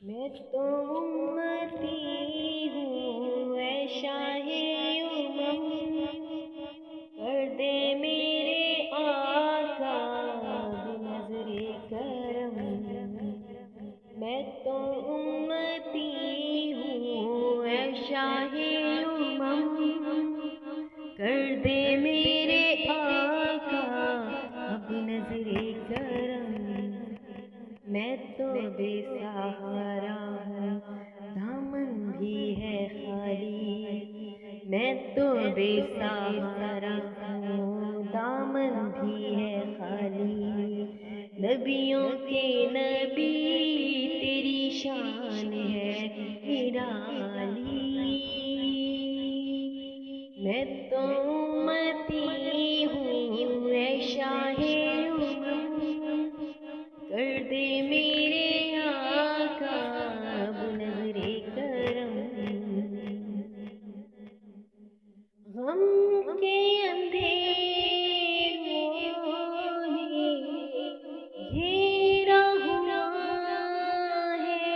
میں تو امتی ہوں اے شاہ امم، کر دے میرے آقا بنظر کرم۔ میں تو امتی ہوں اے شاہ امم، کر دے میرے آقا اب نظر کرم۔ میں تو بے سہارا ہوں دامن بھی ہے خالی، میں تو بے سہارا ہوں دامن بھی ہے خالی، نبیوں کے نبی تیری شان ہے نرالی۔ میں تو امتی ہوں اے شاہ امم، کر دے میرے آقا اب نظر کرم۔ غم کے اندھیروں نے گھیرا ہوا ہے،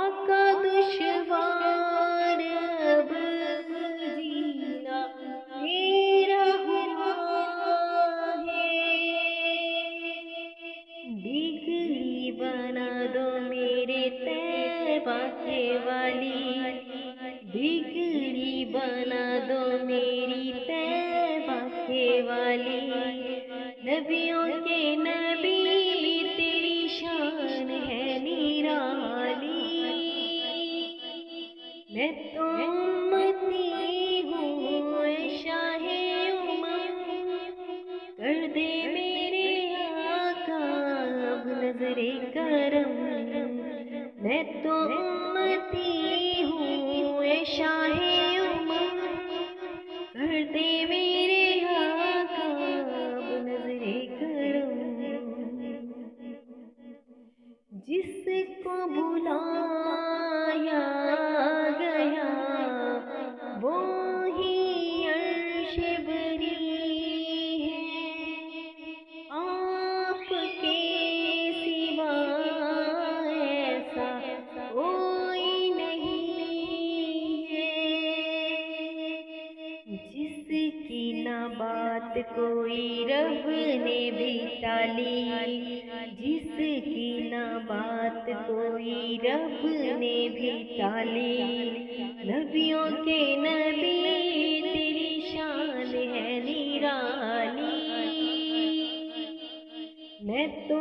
آقا دشوار اب جینا میرا ہوا ہے، بگڑی بنا دو میرے طیبہ کے والی، بگڑی بنا دو میری طیبہ کے والی، نبیوں کے نبی تیری شان ہے نرالی۔ میں تو امتی ہوں اے شاہ امم، کر دے میرے آقا اب نظر کرم۔ میں تو امتی ہوں اے شاہ امم، کر دے میرے آقا اب نظر کرم۔ جس کو بلایا گیا وہی عرش بری ہے، آپ کے سوا ایسا کوئی نہیں ہے، جس کی نہ بات کوئی رب نے بھی ٹالی، جس کی نہ بات کوئی رب نے بھی ٹالی، نبیوں کے نبی تیری شان ہے نرالی۔ میں تو